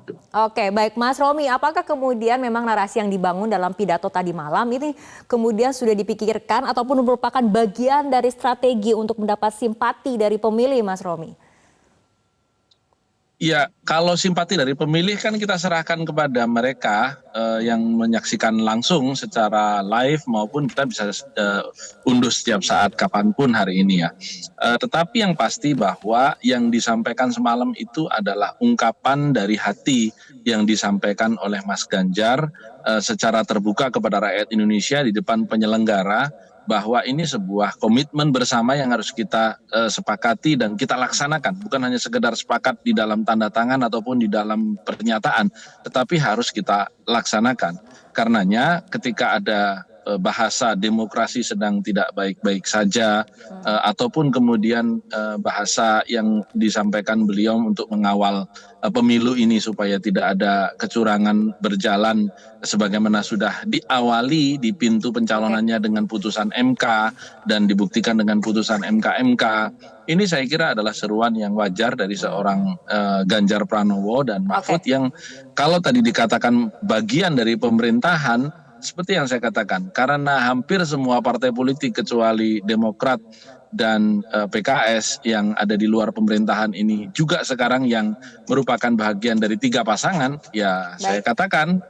gitu. Oke, baik Mas Romi, apakah kemudian memang narasi yang dibangun dalam pidato tadi malam ini kemudian sudah dipikirkan ataupun merupakan bagian dari strategi untuk mendapat simpati dari pemilih, Mas Romi? Ya, kalau simpati dari pemilih kan kita serahkan kepada mereka yang menyaksikan langsung secara live maupun kita bisa unduh setiap saat kapanpun hari ini ya. Tetapi yang pasti bahwa yang disampaikan semalam itu adalah ungkapan dari hati yang disampaikan oleh Mas Ganjar secara terbuka kepada rakyat Indonesia di depan penyelenggara, bahwa ini sebuah komitmen bersama yang harus kita sepakati dan kita laksanakan. Bukan hanya sekedar sepakat di dalam tanda tangan ataupun di dalam pernyataan, tetapi harus kita laksanakan. Karenanya ketika ada bahasa demokrasi sedang tidak baik-baik saja, ataupun kemudian bahasa yang disampaikan beliau untuk mengawal pemilu ini supaya tidak ada kecurangan berjalan sebagaimana sudah diawali di pintu pencalonannya dengan putusan MK dan dibuktikan dengan putusan MK. Ini saya kira adalah seruan yang wajar dari seorang Ganjar Pranowo dan Mahfud yang kalau tadi dikatakan bagian dari pemerintahan, seperti yang saya katakan, karena hampir semua partai politik kecuali Demokrat dan PKS yang ada di luar pemerintahan ini juga sekarang yang merupakan bagian dari 3 pasangan, ya saya katakan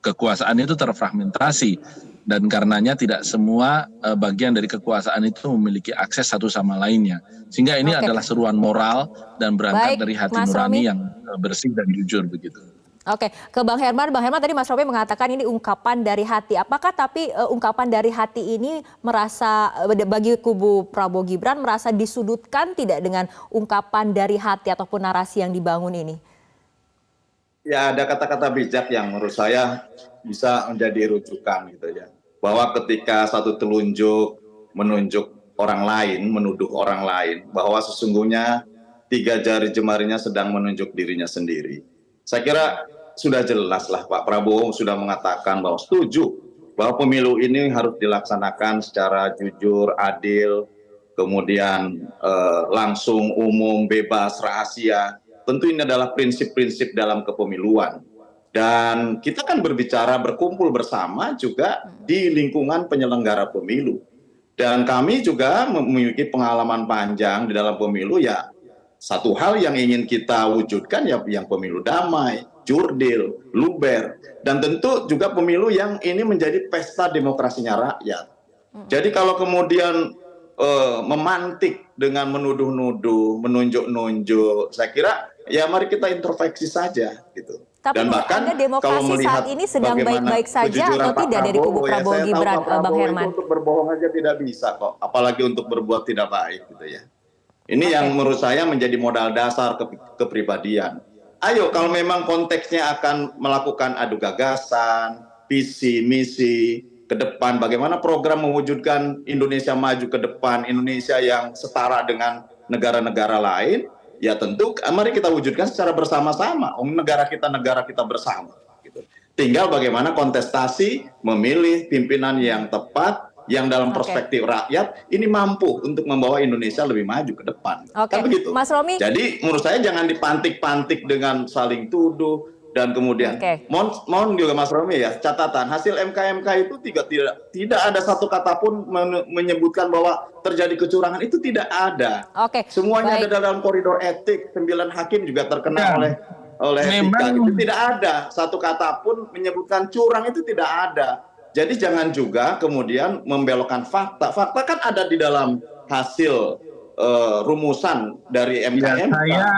kekuasaan itu terfragmentasi dan karenanya tidak semua bagian dari kekuasaan itu memiliki akses satu sama lainnya. Sehingga ini adalah seruan moral dan berangkat dari hati nurani yang bersih dan jujur begitu. Oke, ke Bang Herman. Bang Herman, tadi Mas Romi mengatakan ini ungkapan dari hati. Apakah tapi ungkapan dari hati ini merasa bagi kubu Prabowo Gibran merasa disudutkan tidak dengan ungkapan dari hati ataupun narasi yang dibangun ini? Ya, ada kata-kata bijak yang menurut saya bisa menjadi rujukan gitu ya. Bahwa ketika satu telunjuk menunjuk orang lain, menuduh orang lain, bahwa sesungguhnya 3 jari jemarinya sedang menunjuk dirinya sendiri. Saya kira sudah jelas lah Pak Prabowo sudah mengatakan bahwa setuju bahwa pemilu ini harus dilaksanakan secara jujur, adil, kemudian langsung, umum, bebas, rahasia. Tentu ini adalah prinsip-prinsip dalam kepemiluan. Dan kita kan berbicara berkumpul bersama juga di lingkungan penyelenggara pemilu. Dan kami juga memiliki pengalaman panjang di dalam pemilu ya. Satu hal yang ingin kita wujudkan ya yang pemilu damai, jurdil, luber, dan tentu juga pemilu yang ini menjadi pesta demokrasinya rakyat. Jadi kalau kemudian memantik dengan menuduh-nuduh, menunjuk-nunjuk, saya kira ya mari kita introspeksi saja gitu. Tapi dan bahkan Anda demokrasi kalau melihat saat ini sedang baik-baik saja atau tidak dari kubu Prabowo Gibran, Bang Herman? Untuk berbohong aja tidak bisa kok, apalagi untuk berbuat tidak baik gitu ya. Ini yang menurut saya menjadi modal dasar kepribadian. Ayo kalau memang konteksnya akan melakukan adu gagasan, visi, misi, ke depan bagaimana program mewujudkan Indonesia maju ke depan, Indonesia yang setara dengan negara-negara lain, ya tentu mari kita wujudkan secara bersama-sama. Negara kita bersama. Gitu. Tinggal bagaimana kontestasi memilih pimpinan yang tepat, yang dalam perspektif rakyat ini mampu untuk membawa Indonesia lebih maju ke depan. Kan begitu. Mas Romi. Jadi menurut saya jangan dipantik-pantik dengan saling tuduh dan kemudian mohon juga Mas Romi ya catatan hasil MK itu tidak ada satu kata pun menyebutkan bahwa terjadi kecurangan, itu tidak ada. Semuanya ada dalam koridor etik, 9 hakim juga terkena oleh etika. Itu tidak ada satu kata pun menyebutkan curang, itu tidak ada. Jadi jangan juga kemudian membelokkan fakta. Fakta kan ada di dalam hasil rumusan dari MK. Saya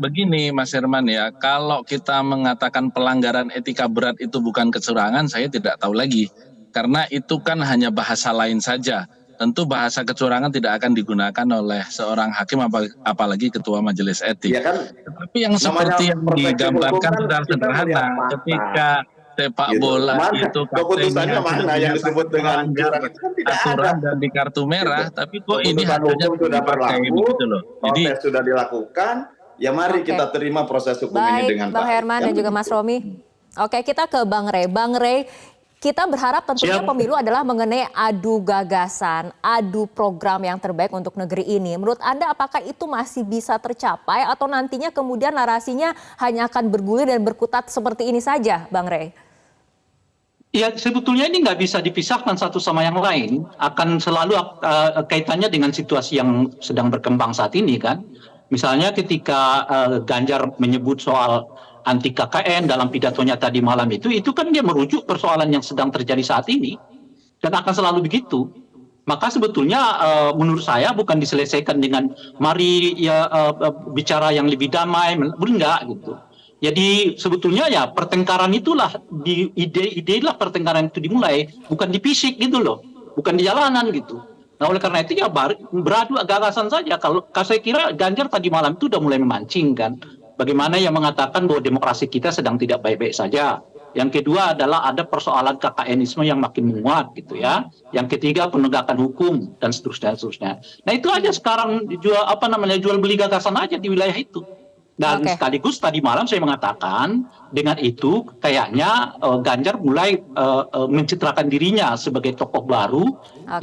begini Mas Herman ya, kalau kita mengatakan pelanggaran etika berat itu bukan kecurangan, saya tidak tahu lagi. Karena itu kan hanya bahasa lain saja. Tentu bahasa kecurangan tidak akan digunakan oleh seorang hakim apalagi ketua majelis etik. Ya kan, tapi yang seperti yang digambarkan sudah sederhana ketika sepak bola itu keputusannya mana yang disebut dengan aturan dan di kartu merah, tapi kok ini hasilnya sudah berlaku, gitu loh. Jadi sudah dilakukan, ya mari kita terima proses hukum ini dengan baik. Bang Herman dan juga Mas Romi. Oke, kita ke Bang Rey. Bang Rey, Kita berharap tentunya Siap. pemilu adalah mengenai adu gagasan, adu program yang terbaik untuk negeri ini. Menurut Anda apakah itu masih bisa tercapai atau nantinya kemudian narasinya hanya akan bergulir dan berkutat seperti ini saja, Bang Rey? Ya, sebetulnya ini nggak bisa dipisahkan satu sama yang lain. Akan selalu kaitannya dengan situasi yang sedang berkembang saat ini kan. Misalnya ketika Ganjar menyebut soal anti KKN dalam pidatonya tadi malam itu kan dia merujuk persoalan yang sedang terjadi saat ini. Dan akan selalu begitu. Maka sebetulnya menurut saya bukan diselesaikan dengan mari ya bicara yang lebih damai, enggak gitu. Jadi sebetulnya ya pertengkaran itulah di ide lah pertengkaran itu dimulai, bukan di fisik gitu loh, bukan di jalanan gitu. Nah oleh karena itu ya beradu gagasan saja. Kalau saya kira Ganjar tadi malam itu udah mulai memancing kan, bagaimana yang mengatakan bahwa demokrasi kita sedang tidak baik-baik saja. Yang kedua adalah ada persoalan KKNisme yang makin menguat gitu ya. Yang ketiga penegakan hukum dan seterusnya. Nah itu aja sekarang jual beli gagasan aja di wilayah itu. Dan sekaligus tadi malam saya mengatakan dengan itu kayaknya Ganjar mulai mencitrakan dirinya sebagai tokoh baru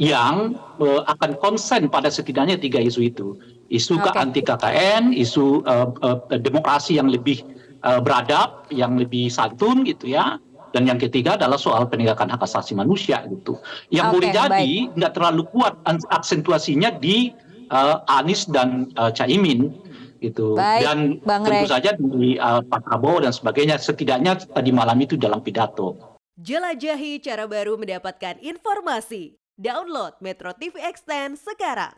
yang akan konsen pada setidaknya 3 isu itu. Isu anti KKN, isu demokrasi yang lebih beradab, yang lebih santun gitu ya. Dan yang ketiga adalah soal penegakan hak asasi manusia gitu. Yang boleh jadi nggak terlalu kuat aksentuasinya di Anies dan Caimin gitu. Dan tentu saja di Pak Prabowo dan sebagainya, setidaknya tadi malam itu dalam pidato. Jelajahi cara baru mendapatkan informasi. Download Metro TV Extend sekarang.